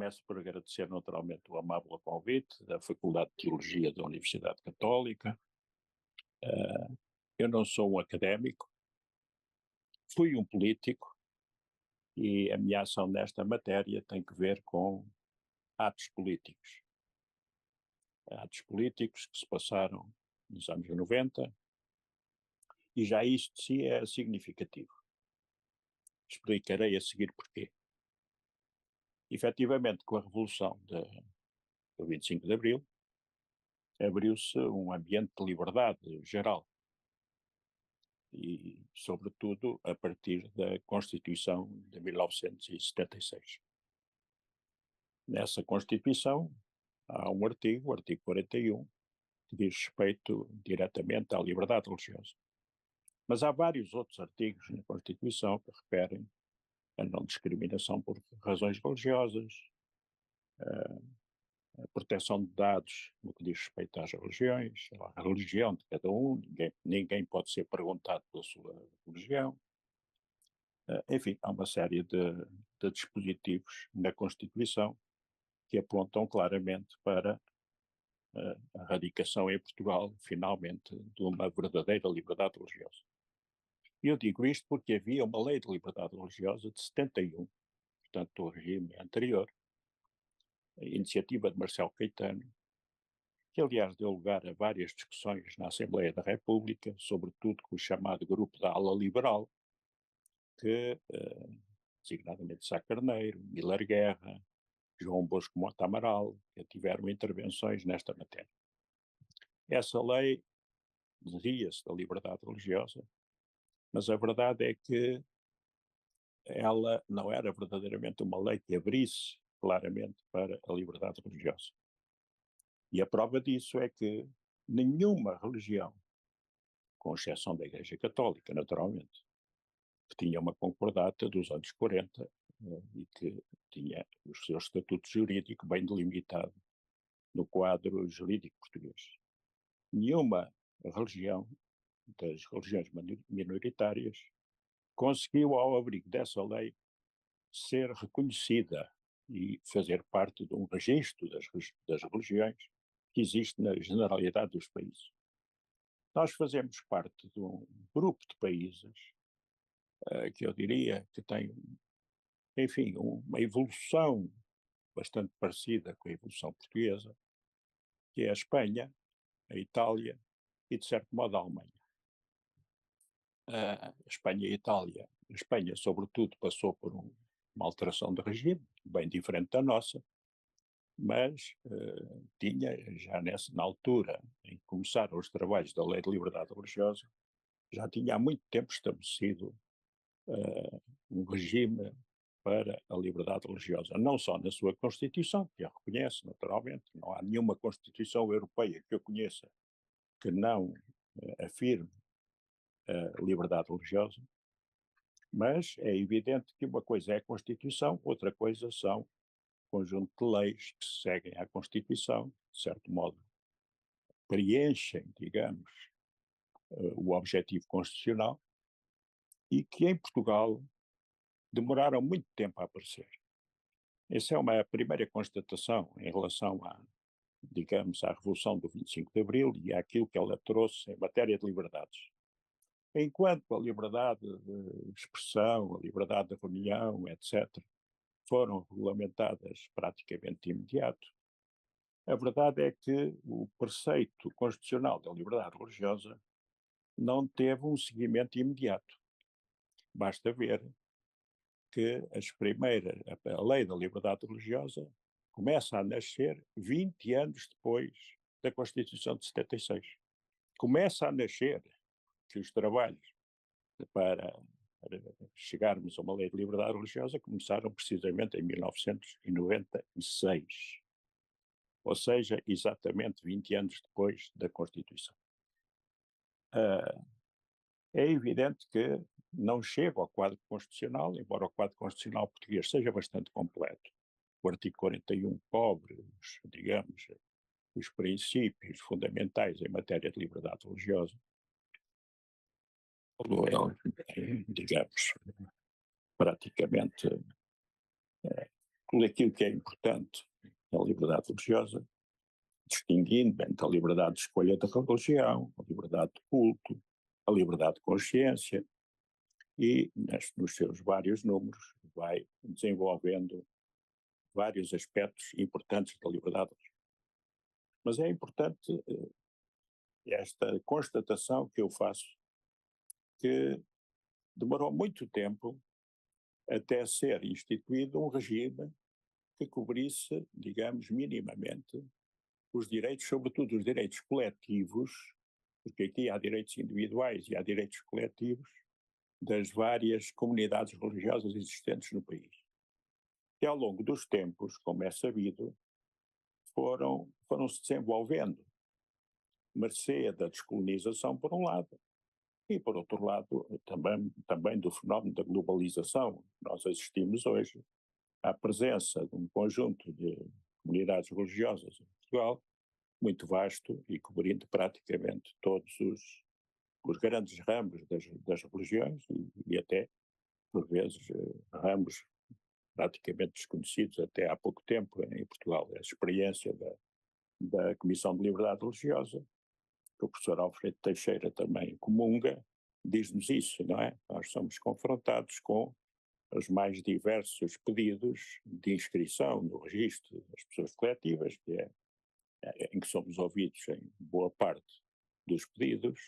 Começo por agradecer naturalmente o amável convite da Faculdade de Teologia da Universidade Católica. Eu não sou um académico, fui um político e a minha ação nesta matéria tem que ver com atos políticos. Atos políticos que se passaram nos anos 90 e já isto de si é significativo. Explicarei a seguir porquê. Efetivamente, com a Revolução do 25 de Abril, abriu-se um ambiente de liberdade geral. E, sobretudo, a partir da Constituição de 1976. Nessa Constituição há um artigo, o artigo 41, que diz respeito diretamente à liberdade religiosa. Mas há vários outros artigos na Constituição que referem a não discriminação por razões religiosas, a proteção de dados no que diz respeito às religiões, à religião de cada um, ninguém pode ser perguntado pela sua religião. Enfim, há uma série de dispositivos na Constituição que apontam claramente para a radicação em Portugal, finalmente, de uma verdadeira liberdade religiosa. E eu digo isto porque havia uma lei de liberdade religiosa de 71, portanto, do regime anterior, a iniciativa de Marcelo Caetano, que aliás deu lugar a várias discussões na Assembleia da República, sobretudo com o chamado grupo da ala liberal, que, designadamente Sá Carneiro, Miller Guerra, João Bosco Mota Amaral, que tiveram intervenções nesta matéria. Essa lei dizia-se da liberdade religiosa, mas a verdade é que ela não era verdadeiramente uma lei que abrisse claramente para a liberdade religiosa. E a prova disso é que nenhuma religião, com exceção da Igreja Católica, naturalmente, que tinha uma concordata dos anos 40 e que tinha o seu estatuto jurídico bem delimitado no quadro jurídico português. Nenhuma religião, das religiões minoritárias, conseguiu, ao abrigo dessa lei, ser reconhecida e fazer parte de um registro das religiões que existe na generalidade dos países. Nós fazemos parte de um grupo de países que eu diria que tem, enfim, uma evolução bastante parecida com a evolução portuguesa, que é a Espanha, a Itália e, de certo modo, a Alemanha. A Espanha e a Itália. A Espanha, sobretudo, passou por uma alteração de regime, bem diferente da nossa, mas tinha, já na altura em que começaram os trabalhos da Lei de Liberdade Religiosa, já tinha há muito tempo estabelecido um regime para a liberdade religiosa, não só na sua Constituição, que a reconhece naturalmente, não há nenhuma Constituição europeia que eu conheça que não afirme a liberdade religiosa, mas é evidente que uma coisa é a Constituição, outra coisa são conjunto de leis que seguem à Constituição, de certo modo preenchem, digamos, o objetivo constitucional e que em Portugal demoraram muito tempo a aparecer. Essa é uma primeira constatação em relação digamos, à Revolução do 25 de Abril e àquilo que ela trouxe em matéria de liberdades. Enquanto a liberdade de expressão, a liberdade de reunião, etc., foram regulamentadas praticamente de imediato, a verdade é que o preceito constitucional da liberdade religiosa não teve um seguimento imediato. Basta ver que a lei da liberdade religiosa começa a nascer 20 anos depois da Constituição de 76. Começa a nascer que os trabalhos para chegarmos a uma lei de liberdade religiosa começaram precisamente em 1996. Ou seja, exatamente 20 anos depois da Constituição. É evidente que não chega ao quadro constitucional, embora o quadro constitucional português seja bastante completo. O artigo 41 cobre, digamos, os princípios fundamentais em matéria de liberdade religiosa. Digamos, praticamente tudo aquilo que é importante na liberdade religiosa, distinguindo entre a liberdade de escolha da religião, a liberdade de culto, a liberdade de consciência, e nos seus vários números vai desenvolvendo vários aspectos importantes da liberdade. Mas é importante esta constatação que eu faço, que demorou muito tempo até ser instituído um regime que cobrisse, digamos, minimamente os direitos, sobretudo os direitos coletivos, porque aqui há direitos individuais e há direitos coletivos das várias comunidades religiosas existentes no país. E ao longo dos tempos, como é sabido, foram-se desenvolvendo, mercê da descolonização por um lado, e por outro lado também do fenómeno da globalização. Nós assistimos hoje à presença de um conjunto de comunidades religiosas em Portugal, muito vasto e cobrindo praticamente todos os grandes ramos das religiões e até, por vezes, ramos praticamente desconhecidos até há pouco tempo em Portugal. A experiência da Comissão de Liberdade Religiosa, que o professor Alfredo Teixeira também comunga, diz-nos isso, não é? Nós somos confrontados com os mais diversos pedidos de inscrição no registro das pessoas coletivas, em que somos ouvidos em boa parte dos pedidos,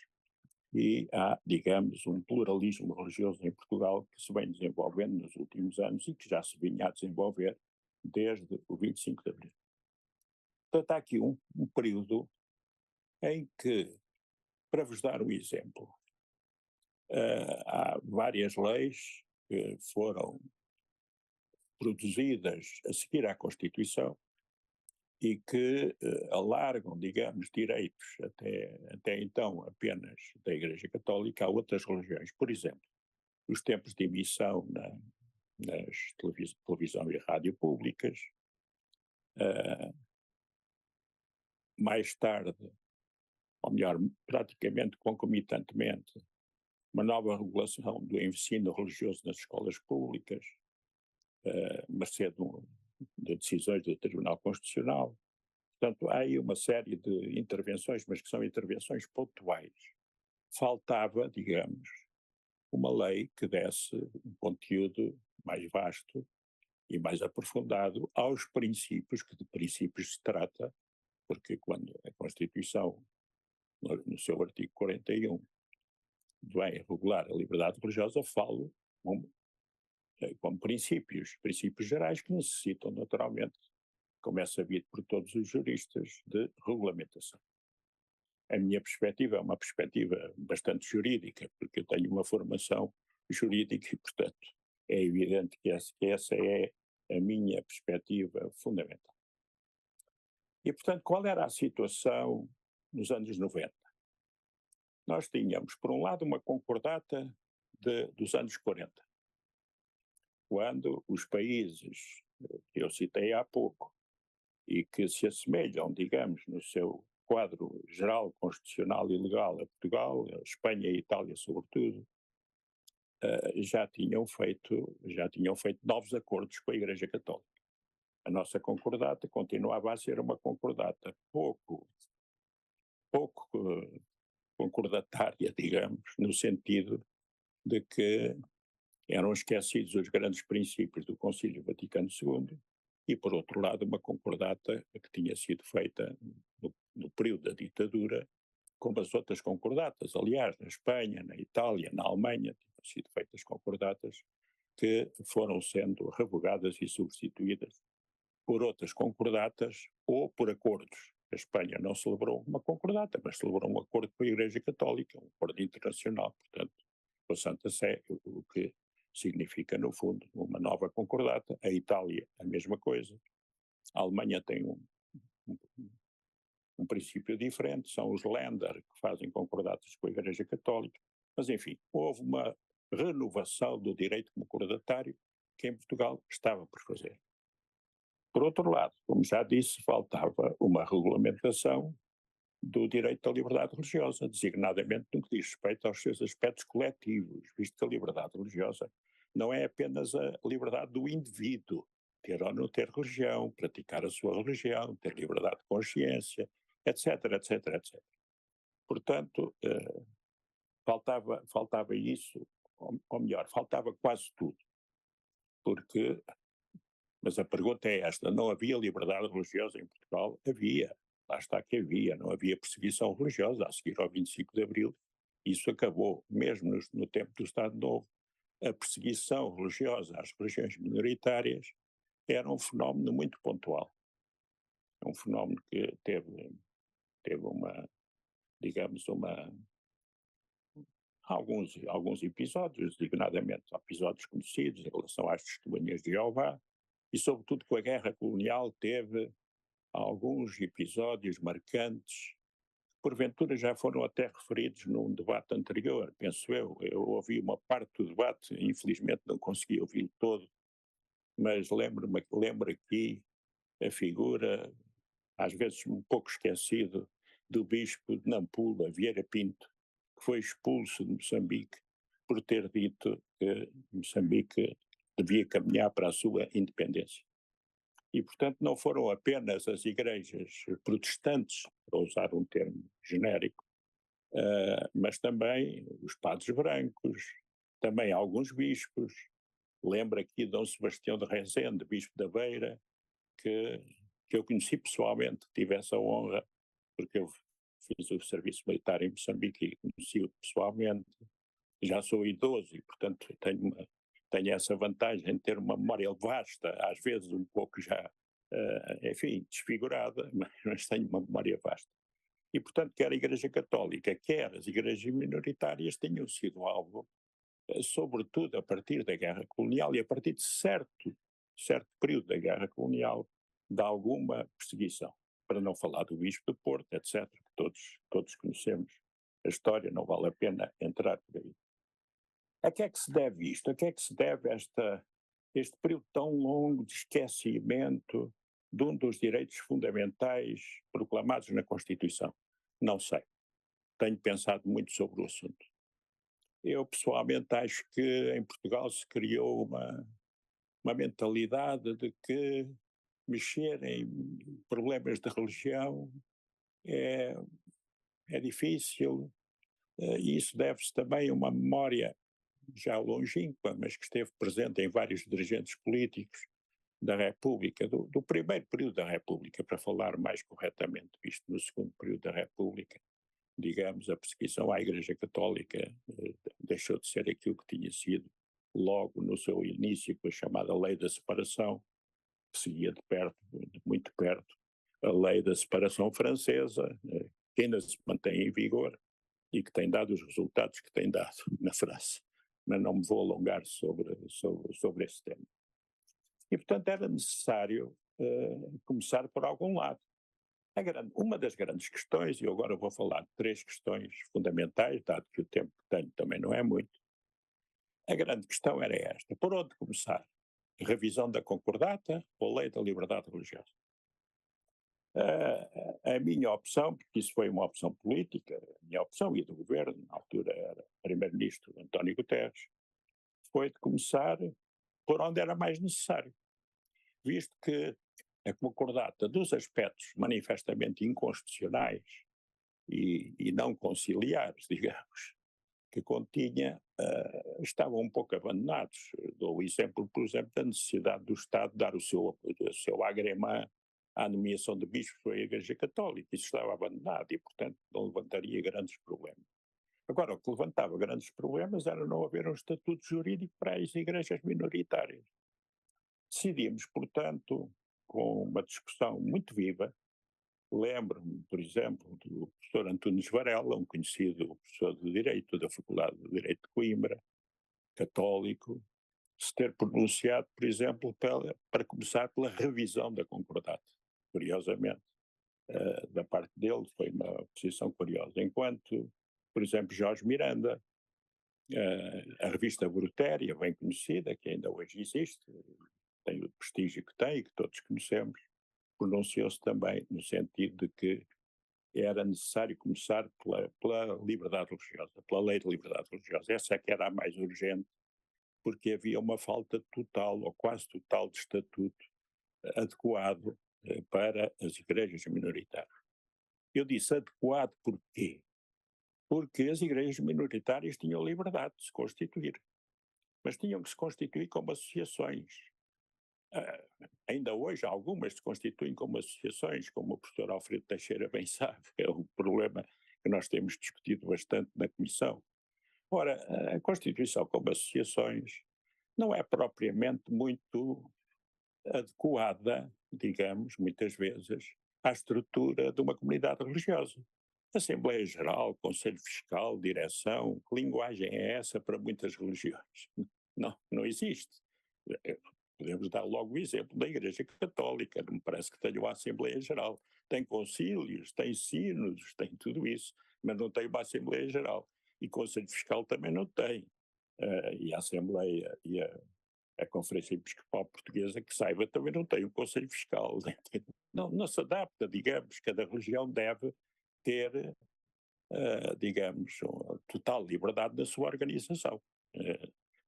e há, digamos, um pluralismo religioso em Portugal que se vem desenvolvendo nos últimos anos e que já se vinha a desenvolver desde o 25 de Abril. Portanto, há aqui um período em que, para vos dar um exemplo, há várias leis que foram produzidas a seguir à Constituição e que alargam, digamos, direitos até então apenas da Igreja Católica a outras religiões. Por exemplo, os tempos de emissão nas televisão e rádio públicas, mais tarde, ou melhor, praticamente concomitantemente, uma nova regulação do ensino religioso nas escolas públicas, mercê de decisões do Tribunal Constitucional. Portanto, há aí uma série de intervenções, mas que são intervenções pontuais. Faltava, digamos, uma lei que desse um conteúdo mais vasto e mais aprofundado aos princípios, que de princípios se trata, porque quando a Constituição, no seu artigo 41, vem regular a liberdade religiosa, falo como princípios gerais que necessitam naturalmente, como é sabido por todos os juristas, de regulamentação. A minha perspectiva é uma perspectiva bastante jurídica, porque eu tenho uma formação jurídica e, portanto, é evidente que essa é a minha perspectiva fundamental. E, portanto, qual era a situação nos anos 90? Nós tínhamos, por um lado, uma concordata dos anos 40, quando os países que eu citei há pouco e que se assemelham, digamos, no seu quadro geral, constitucional e legal a Portugal, a Espanha e a Itália sobretudo, já tinham feito novos acordos com a Igreja Católica. A nossa concordata continuava a ser uma concordata pouco concordatária, digamos, no sentido de que eram esquecidos os grandes princípios do Concílio Vaticano II e, por outro lado, uma concordata que tinha sido feita no período da ditadura, como as outras concordatas. Aliás, na Espanha, na Itália, na Alemanha, tinham sido feitas concordatas que foram sendo revogadas e substituídas por outras concordatas ou por acordos. A Espanha não celebrou uma concordata, mas celebrou um acordo com a Igreja Católica, um acordo internacional, portanto, com a Santa Sé, o que significa, no fundo, uma nova concordata. A Itália, a mesma coisa. A Alemanha tem um princípio diferente, são os Länder que fazem concordatas com a Igreja Católica. Mas, enfim, houve uma renovação do direito concordatário que em Portugal estava por fazer. Por outro lado, como já disse, faltava uma regulamentação do direito à liberdade religiosa, designadamente no que diz respeito aos seus aspectos coletivos, visto que a liberdade religiosa não é apenas a liberdade do indivíduo, ter ou não ter religião, praticar a sua religião, ter liberdade de consciência, etc, etc, etc. Portanto, faltava isso, ou melhor, faltava quase tudo, porque, mas a pergunta é esta, não havia liberdade religiosa em Portugal? Havia, lá está que havia, não havia perseguição religiosa a seguir ao 25 de Abril, isso acabou, mesmo no tempo do Estado Novo, a perseguição religiosa às religiões minoritárias era um fenómeno muito pontual, é um fenómeno que teve uma, digamos, alguns episódios, designadamente episódios conhecidos em relação às testemunhas de Jeová, e sobretudo com a guerra colonial teve alguns episódios marcantes, que porventura já foram até referidos num debate anterior, penso eu ouvi uma parte do debate, infelizmente não consegui ouvir todo, mas lembro aqui a figura, às vezes um pouco esquecido, do bispo de Nampula, Vieira Pinto, que foi expulso de Moçambique por ter dito que Moçambique devia caminhar para a sua independência. E, portanto, não foram apenas as igrejas protestantes, para usar um termo genérico, mas também os padres brancos, também alguns bispos. Lembro aqui Dom Sebastião de Rezende, bispo da Beira, que eu conheci pessoalmente, tive essa honra, porque eu fiz o serviço militar em Moçambique e conheci-o pessoalmente. Já sou idoso e, portanto, tenho essa vantagem de ter uma memória vasta, às vezes um pouco já, enfim, desfigurada, mas tenho uma memória vasta. E, portanto, quer a Igreja Católica, quer as igrejas minoritárias tenham sido alvo, sobretudo a partir da Guerra Colonial e a partir de certo período da Guerra Colonial, de alguma perseguição. Para não falar do Bispo de Porto, etc., que todos conhecemos a história, não vale a pena entrar por aí. A que é que se deve isto? A que é que se deve este período tão longo de esquecimento de um dos direitos fundamentais proclamados na Constituição? Não sei. Tenho pensado muito sobre o assunto. Eu, pessoalmente, acho que em Portugal se criou uma mentalidade de que mexer em problemas de religião é difícil, e isso deve-se também a uma memória já longínqua, mas que esteve presente em vários dirigentes políticos da República, do primeiro período da República, para falar mais corretamente, visto no segundo período da República, digamos, a perseguição à Igreja Católica deixou de ser aquilo que tinha sido logo no seu início, com a chamada Lei da Separação, que seguia de perto, de muito perto, a Lei da Separação Francesa, que ainda se mantém em vigor e que tem dado os resultados que tem dado na França. Mas não me vou alongar sobre esse tema. E, portanto, era necessário começar por algum lado. Uma das grandes questões, e eu agora vou falar de 3 questões fundamentais, dado que o tempo que tenho também não é muito, a grande questão era esta: por onde começar? Revisão da Concordata ou Lei da Liberdade Religiosa? A minha opção, porque isso foi uma opção política, a minha opção e do governo, na altura era primeiro-ministro António Guterres, foi de começar por onde era mais necessário, visto que a concordata, dos aspectos manifestamente inconstitucionais e não conciliares, digamos, que continha, estavam um pouco abandonados. Dou o exemplo, por exemplo, da necessidade do Estado dar o seu agremã à nomeação de bispos para a Igreja Católica. Isso estava abandonado e, portanto, não levantaria grandes problemas. Agora, o que levantava grandes problemas era não haver um estatuto jurídico para as igrejas minoritárias. Decidimos, portanto, com uma discussão muito viva, lembro-me, por exemplo, do professor Antunes Varela, um conhecido professor de Direito da Faculdade de Direito de Coimbra, católico, se ter pronunciado, por exemplo, para começar pela revisão da Concordata. Curiosamente, da parte dele, foi uma posição curiosa. Enquanto, por exemplo, Jorge Miranda, a revista Brutéria, bem conhecida, que ainda hoje existe, tem o prestígio que tem e que todos conhecemos, pronunciou-se também no sentido de que era necessário começar pela liberdade religiosa, pela lei de liberdade religiosa. Essa é que era a mais urgente, porque havia uma falta total ou quase total de estatuto adequado para as igrejas minoritárias. Eu disse adequado porquê? Porque as igrejas minoritárias tinham liberdade de se constituir, mas tinham que se constituir como associações. Ainda hoje algumas se constituem como associações, como o professor Alfredo Teixeira bem sabe, é o problema que nós temos discutido bastante na Comissão. Ora, a constituição como associações não é propriamente muito adequada, digamos, muitas vezes, à estrutura de uma comunidade religiosa. Assembleia Geral, Conselho Fiscal, Direção, que linguagem é essa para muitas religiões? Não, não existe. Podemos dar logo o exemplo da Igreja Católica, não me parece que tenha uma Assembleia Geral. Tem concílios, tem sínodos, tem tudo isso, mas não tem uma Assembleia Geral. E Conselho Fiscal também não tem. E a Assembleia e a Conferência Episcopal Portuguesa, que saiba, também não tem um Conselho Fiscal. Não, não se adapta, digamos, cada religião deve ter, digamos, total liberdade na sua organização,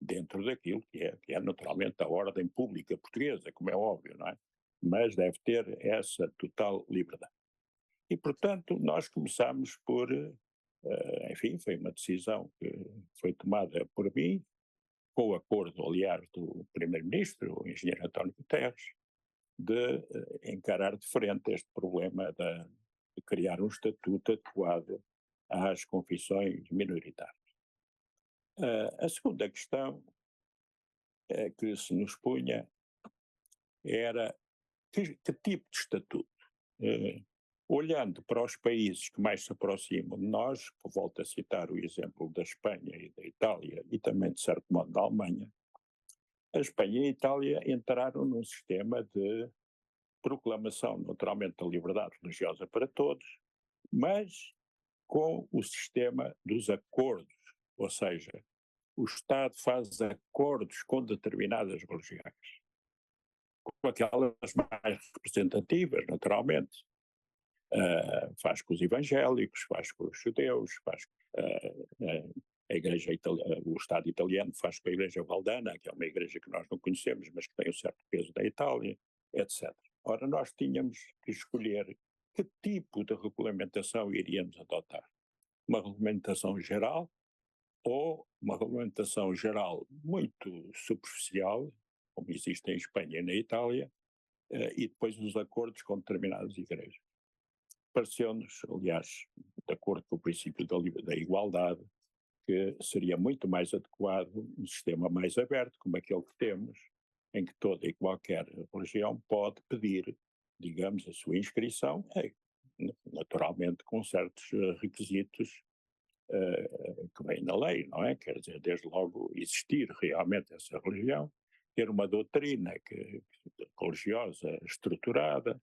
dentro daquilo que é naturalmente a ordem pública portuguesa, como é óbvio, não é? Mas deve ter essa total liberdade. E, portanto, nós começamos por, enfim, foi uma decisão que foi tomada por mim, com o acordo, aliás, do Primeiro-Ministro, o engenheiro António Guterres, de encarar de frente este problema de criar um estatuto adequado às confissões minoritárias. A segunda questão que se nos punha era que tipo de estatuto? Olhando para os países que mais se aproximam de nós, volto a citar o exemplo da Espanha e da Itália e também, de certo modo, da Alemanha, a Espanha e a Itália entraram num sistema de proclamação, naturalmente, da liberdade religiosa para todos, mas com o sistema dos acordos, ou seja, o Estado faz acordos com determinadas religiões, com aquelas mais representativas, naturalmente. Faz com os evangélicos, faz com os judeus, faz a igreja o Estado italiano faz com a igreja valdana, que é uma igreja que nós não conhecemos, mas que tem um certo peso da Itália, etc. Ora, nós tínhamos que escolher que tipo de regulamentação iríamos adotar. Uma regulamentação geral ou uma regulamentação geral muito superficial, como existe em Espanha e na Itália, e depois os acordos com determinadas igrejas. Pareceu-nos, aliás, de acordo com o princípio da igualdade, que seria muito mais adequado um sistema mais aberto, como aquele que temos, em que toda e qualquer religião pode pedir, digamos, a sua inscrição, naturalmente com certos requisitos que vêm na lei, não é? Quer dizer, desde logo existir realmente essa religião, ter uma doutrina religiosa estruturada,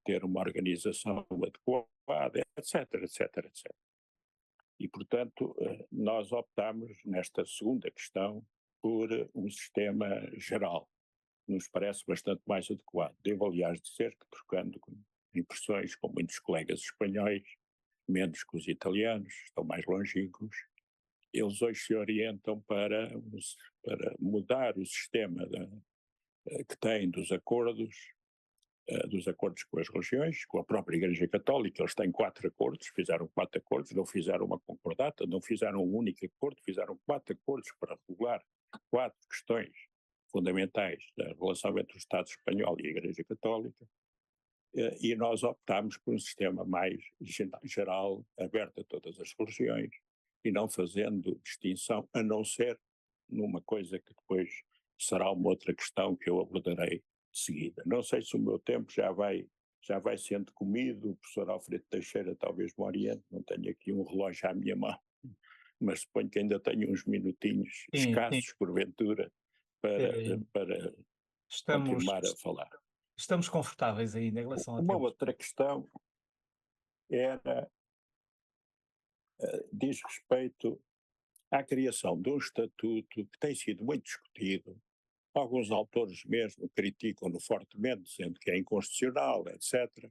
ter uma organização adequada, etc, etc, etc. E, portanto, nós optamos nesta segunda questão por um sistema geral, nos parece bastante mais adequado. Devo, aliás, dizer que, trocando impressões com muitos colegas espanhóis, menos que os italianos, estão mais longínquos, eles hoje se orientam para mudar o sistema que têm dos acordos com as religiões, com a própria Igreja Católica. Eles têm 4 acordos, fizeram 4 acordos, não fizeram uma concordata, não fizeram um único acordo, fizeram 4 acordos para regular 4 questões fundamentais da relação entre o Estado espanhol e a Igreja Católica, e nós optámos por um sistema mais geral, aberto a todas as religiões, e não fazendo distinção, a não ser numa coisa que depois será uma outra questão que eu abordarei de seguida. Não sei se o meu tempo já vai sendo comido, o professor Alfredo Teixeira talvez me oriente, não tenho aqui um relógio à minha mão, mas suponho que ainda tenho uns minutinhos escassos, porventura, para continuar a falar. Estamos confortáveis aí em relação a Uma tempo. outra questão diz respeito à criação de um estatuto que tem sido muito discutido. Alguns autores mesmo criticam-no fortemente, dizendo que é inconstitucional, etc.,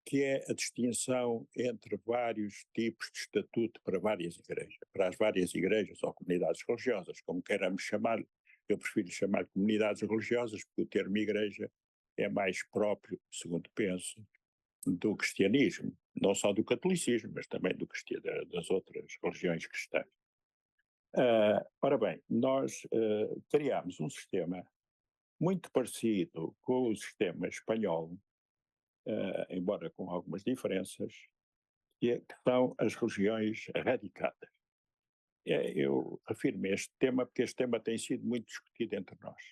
que é a distinção entre vários tipos de estatuto para várias igrejas, para as várias igrejas ou comunidades religiosas, como queiramos chamar. Eu prefiro chamar comunidades religiosas, porque o termo igreja é mais próprio, segundo penso, do cristianismo, não só do catolicismo, mas também das outras religiões cristãs. Ora bem, nós criámos um sistema muito parecido com o sistema espanhol, embora com algumas diferenças, que são as religiões radicadas. Eu refiro-me a este tema porque este tema tem sido muito discutido entre nós.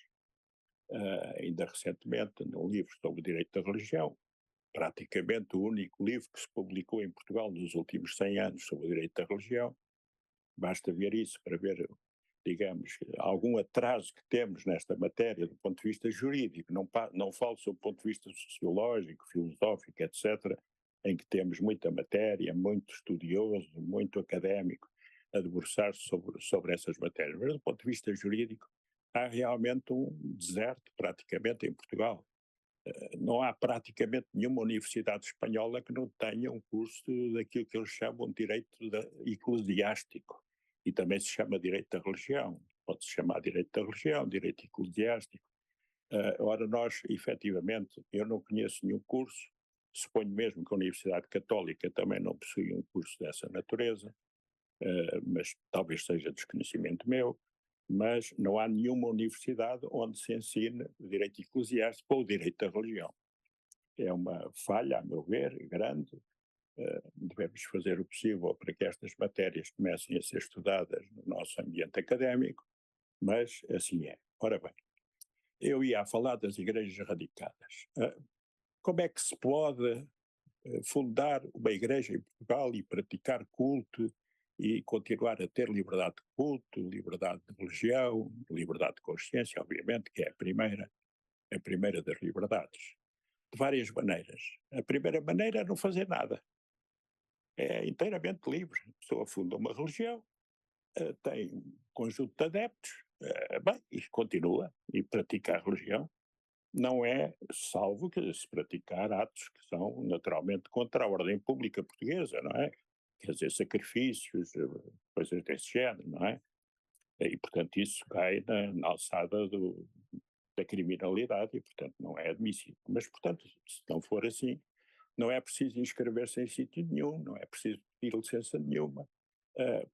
Ainda recentemente, num livro sobre o direito da religião, praticamente o único livro que se publicou em Portugal nos últimos 100 anos sobre o direito da religião, basta ver isso para ver, digamos, algum atraso que temos nesta matéria do ponto de vista jurídico, não falo sob o ponto de vista sociológico, filosófico, etc., em que temos muita matéria, muito estudioso, muito académico a debruçar-se sobre essas matérias. Mas do ponto de vista jurídico, há realmente um deserto praticamente em Portugal. Não há praticamente nenhuma universidade espanhola que não tenha um curso daquilo que eles chamam de direito eclesiástico, e também se chama direito da religião, pode-se chamar direito da religião, direito eclesiástico. Ora, nós, efetivamente, eu não conheço nenhum curso, suponho mesmo que a Universidade Católica também não possui um curso dessa natureza, mas talvez seja desconhecimento meu, mas não há nenhuma universidade onde se ensine o direito eclesiástico ou o direito da religião. É uma falha, a meu ver, grande. Devemos fazer o possível para que estas matérias comecem a ser estudadas no nosso ambiente académico, mas assim é. Ora bem, eu ia a falar das igrejas radicadas. Como é que se pode fundar uma igreja em Portugal e praticar culto e continuar a ter liberdade de culto, liberdade de religião, liberdade de consciência, obviamente, que é a primeira das liberdades? De várias maneiras. A primeira maneira é não fazer nada. É inteiramente livre. A pessoa funda uma religião, tem um conjunto de adeptos, bem, e continua e pratica a religião. Não é salvo que se praticar atos que são naturalmente contra a ordem pública portuguesa, não é? Quer dizer, sacrifícios, coisas desse género, não é? E, portanto, isso cai na alçada da criminalidade e, portanto, não é admissível. Mas, portanto, se não for assim, não é preciso inscrever-se em sítio nenhum, não é preciso pedir licença nenhuma,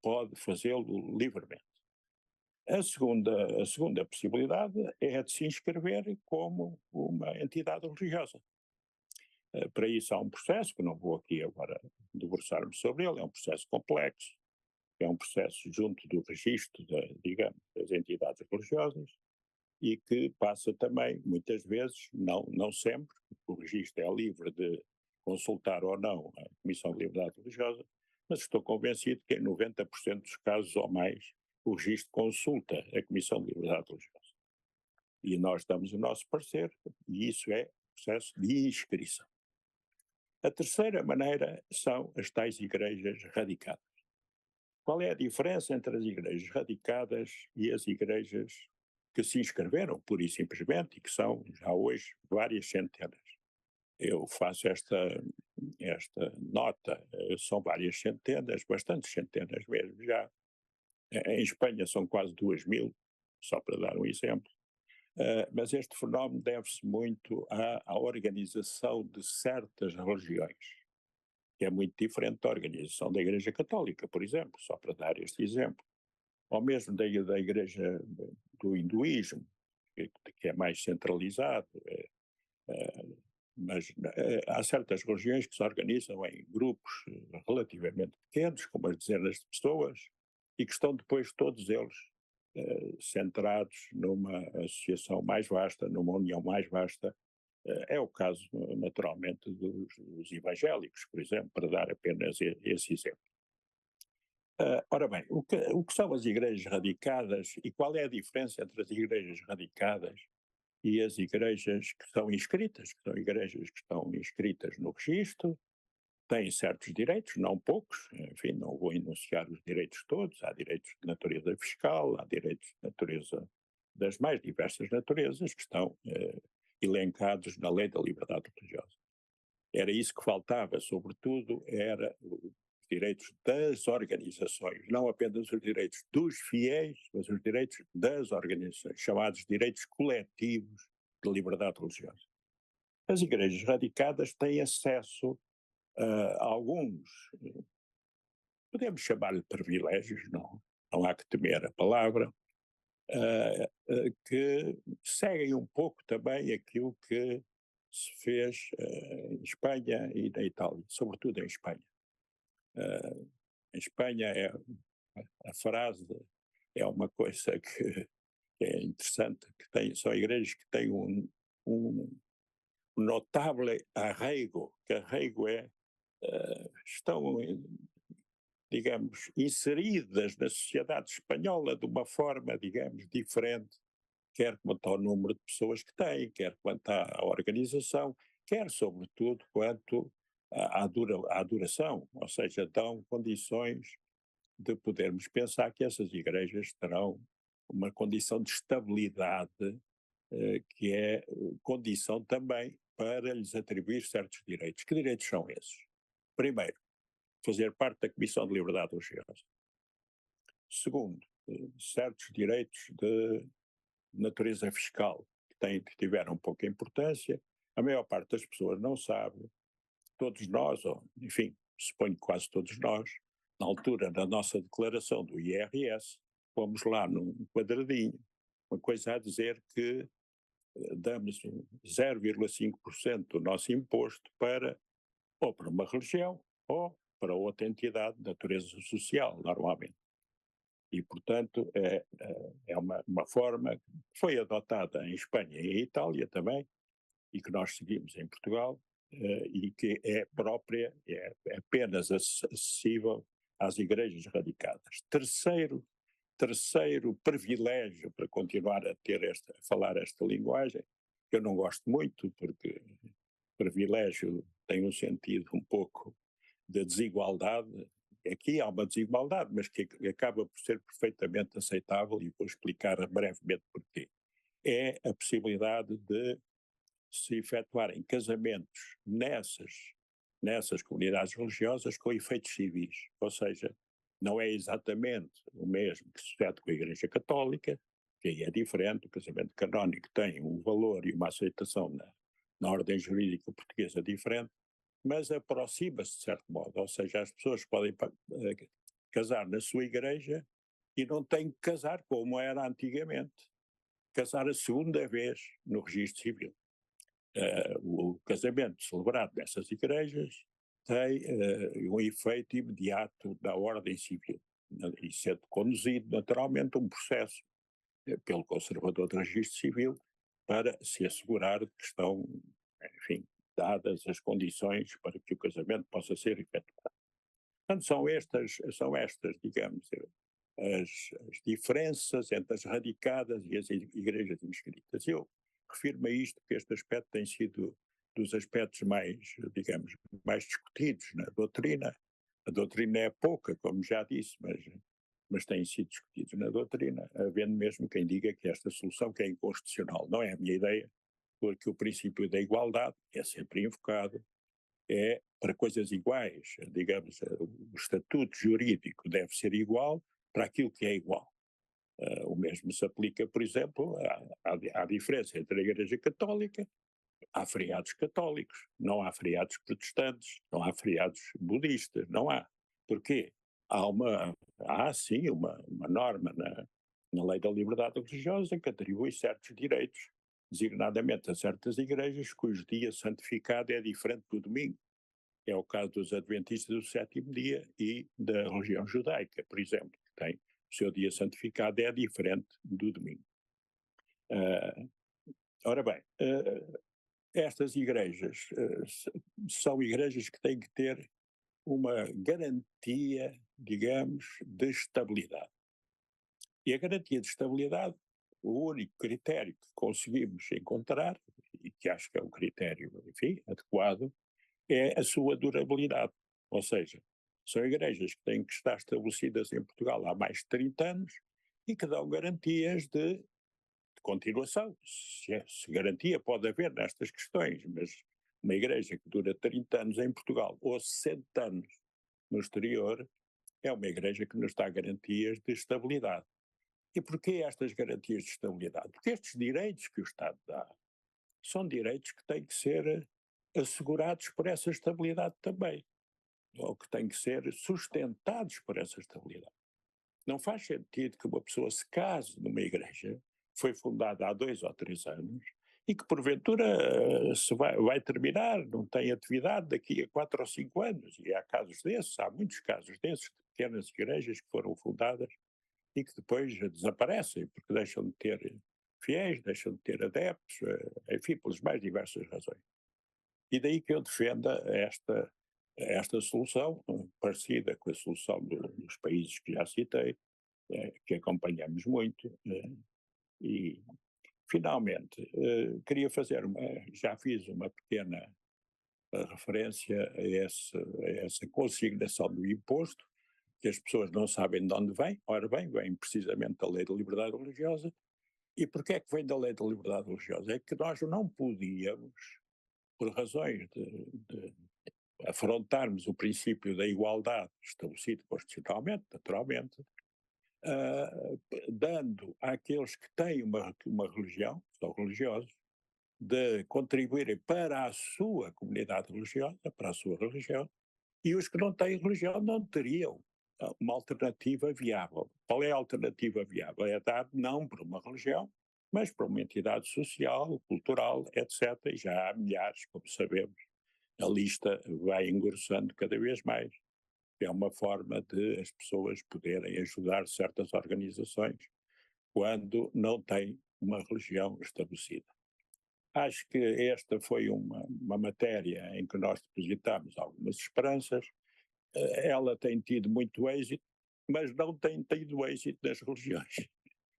pode fazê-lo livremente. A segunda possibilidade é a de se inscrever como uma entidade religiosa. Para isso há um processo, que não vou aqui agora debruçar-me sobre ele, é um processo complexo, é um processo junto do registro, digamos, das entidades religiosas, e que passa também, muitas vezes, não sempre, o registro é livre de consultar ou não a Comissão de Liberdade Religiosa, mas estou convencido que em 90% dos casos ou mais o registro consulta a Comissão de Liberdade Religiosa. E nós damos o nosso parecer, e isso é processo de inscrição. A terceira maneira são as tais igrejas radicadas. Qual é a diferença entre as igrejas radicadas e as igrejas que se inscreveram, pura e simplesmente, e que são já hoje várias centenas? Eu faço esta nota, são várias centenas, bastantes centenas mesmo já. Em Espanha são quase 2.000, só para dar um exemplo. Mas este fenómeno deve-se muito à organização de certas religiões, que é muito diferente da organização da Igreja Católica, por exemplo, só para dar este exemplo. Ou mesmo da Igreja do hinduísmo, que é mais centralizado. Mas há certas religiões que se organizam em grupos relativamente pequenos, com umas dezenas de pessoas, e que estão depois todos eles centrados numa associação mais vasta, numa união mais vasta. É o caso, naturalmente, dos evangélicos, por exemplo, para dar apenas esse exemplo. Ora bem, o que são as igrejas radicadas e qual é a diferença entre as igrejas radicadas e as igrejas que são inscritas, que são igrejas que estão inscritas no registro, têm certos direitos, não poucos, enfim, não vou enunciar os direitos todos, há direitos de natureza fiscal, há direitos de natureza das mais diversas naturezas que estão elencados na Lei da Liberdade Religiosa. Era isso que faltava, sobretudo, era os direitos das organizações, não apenas os direitos dos fiéis, mas os direitos das organizações, chamados direitos coletivos de liberdade religiosa. As igrejas radicadas têm acesso a alguns, podemos chamar-lhe privilégios, não há que temer a palavra, que seguem um pouco também aquilo que se fez em Espanha e na Itália, sobretudo em Espanha. Em Espanha a frase é uma coisa que é interessante, são igrejas que têm um notável arraigo, que arraigo estão, digamos, inseridas na sociedade espanhola de uma forma, digamos, diferente, quer quanto ao número de pessoas que têm, quer quanto à organização, quer, sobretudo, quanto à duração, ou seja, dão condições de podermos pensar que essas igrejas terão uma condição de estabilidade, que é condição também para lhes atribuir certos direitos. Que direitos são esses? Primeiro, fazer parte da Comissão de Liberdade Religiosa. Segundo, certos direitos de natureza fiscal que tiveram pouca importância, a maior parte das pessoas não sabe, todos nós, ou enfim, suponho que quase todos nós, na altura da nossa declaração do IRS, fomos lá num quadradinho, uma coisa a dizer que damos 0,5% do nosso imposto ou para uma religião ou para outra entidade de natureza social, normalmente. E, portanto, é uma forma que foi adotada em Espanha e em Itália também, e que nós seguimos em Portugal, e que é própria, é apenas acessível às igrejas radicadas. Terceiro privilégio, para continuar a falar esta linguagem, que eu não gosto muito, porque privilégio tem um sentido um pouco de desigualdade. Aqui há uma desigualdade, mas que acaba por ser perfeitamente aceitável, e vou explicar brevemente porquê. É a possibilidade de se efetuarem casamentos nessas comunidades religiosas com efeitos civis, ou seja, não é exatamente o mesmo que sucede com a Igreja Católica, que aí é diferente. O casamento canónico tem um valor e uma aceitação na ordem jurídica portuguesa diferente, mas aproxima-se de certo modo, ou seja, as pessoas podem casar na sua igreja e não têm que casar como era antigamente, casar a segunda vez no registro civil. O casamento celebrado nessas igrejas tem um efeito imediato da ordem civil, e sendo conduzido naturalmente um processo pelo conservador do registro civil para se assegurar que estão, enfim, dadas as condições para que o casamento possa ser efetuado. Portanto, são estas, digamos, as diferenças entre as radicadas e as igrejas inscritas. Eu refiro-me a isto porque este aspecto tem sido dos aspectos mais, digamos, mais discutidos na doutrina. A doutrina é pouca, como já disse, mas têm sido discutidos na doutrina, havendo mesmo quem diga que esta solução que é inconstitucional. Não é a minha ideia, porque o princípio da igualdade é sempre invocado, é para coisas iguais, digamos, o estatuto jurídico deve ser igual para aquilo que é igual. O mesmo se aplica, por exemplo, à diferença entre a Igreja Católica. Há feriados católicos, não há feriados protestantes, não há feriados budistas, não há. Porquê? Há sim uma norma na lei da liberdade religiosa que atribui certos direitos, designadamente a certas igrejas cujo dia santificado é diferente do domingo. É o caso dos adventistas do sétimo dia e da religião judaica, por exemplo, que tem o seu dia santificado é diferente do domingo. Ora bem, estas igrejas são igrejas que têm que ter uma garantia, digamos, de estabilidade. E a garantia de estabilidade, o único critério que conseguimos encontrar, e que acho que é um critério, enfim, adequado, é a sua durabilidade. Ou seja, são igrejas que têm que estar estabelecidas em Portugal há mais de 30 anos e que dão garantias de continuação. Se garantia pode haver nestas questões, mas uma igreja que dura 30 anos em Portugal ou 60 anos no exterior é uma igreja que nos dá garantias de estabilidade. E porquê estas garantias de estabilidade? Porque estes direitos que o Estado dá são direitos que têm que ser assegurados por essa estabilidade também, ou que têm que ser sustentados por essa estabilidade. Não faz sentido que uma pessoa se case numa igreja que foi fundada há 2 ou 3 anos e que porventura se vai terminar, não tem atividade daqui a 4 ou 5 anos. E há casos desses, há muitos casos desses, de pequenas igrejas que foram fundadas e que depois desaparecem, porque deixam de ter fiéis, deixam de ter adeptos, enfim, pelas mais diversas razões. E daí que eu defenda esta solução, parecida com a solução dos países que já citei, que acompanhamos muito, e finalmente queria fazer já fiz uma pequena referência a essa consignação do imposto, que as pessoas não sabem de onde vem. Ora bem, vem precisamente da Lei da Liberdade Religiosa. E porquê é que vem da Lei da Liberdade Religiosa? É que nós não podíamos, por razões de afrontarmos o princípio da igualdade estabelecido constitucionalmente, naturalmente, dando àqueles que têm uma religião, são religiosos, de contribuírem para a sua comunidade religiosa, para a sua religião, e os que não têm religião não teriam uma alternativa viável. Qual é a alternativa viável? É dar não por uma religião, mas por uma entidade social, cultural, etc. E já há milhares, como sabemos. A lista vai engrossando cada vez mais. É uma forma de as pessoas poderem ajudar certas organizações quando não têm uma religião estabelecida. Acho que esta foi uma matéria em que nós depositámos algumas esperanças. Ela tem tido muito êxito, mas não tem tido êxito nas religiões.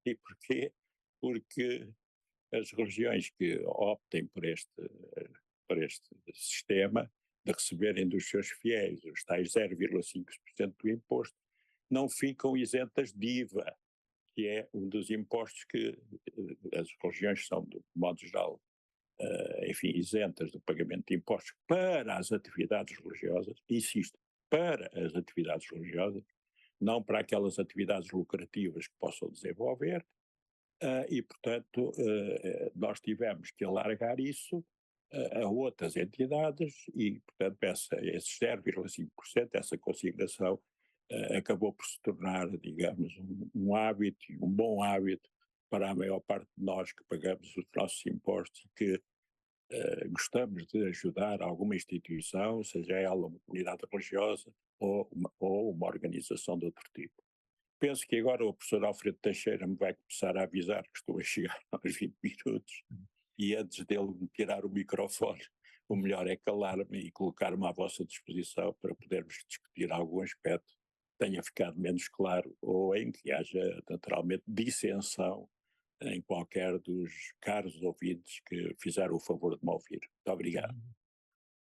E porquê? Porque as religiões que optem por este sistema de receberem dos seus fiéis os tais 0,5% do imposto, não ficam isentas de IVA, que é um dos impostos que as religiões são, de modo geral, enfim, isentas do pagamento de impostos para as atividades religiosas, insisto, para as atividades religiosas, não para aquelas atividades lucrativas que possam desenvolver, e, portanto, nós tivemos que alargar isso a outras entidades e, portanto, esse 0,5%, essa consignação, acabou por se tornar, digamos, um hábito, um bom hábito para a maior parte de nós que pagamos os nossos impostos e que gostamos de ajudar alguma instituição, seja ela uma comunidade religiosa ou uma organização de outro tipo. Penso que agora o professor Alfredo Teixeira me vai começar a avisar que estou a chegar aos 20 minutos e antes dele me tirar o microfone, o melhor é calar-me e colocar-me à vossa disposição para podermos discutir algum aspecto que tenha ficado menos claro ou em que haja naturalmente dissensão em qualquer dos caros ouvintes que fizeram o favor de me ouvir. Muito obrigado.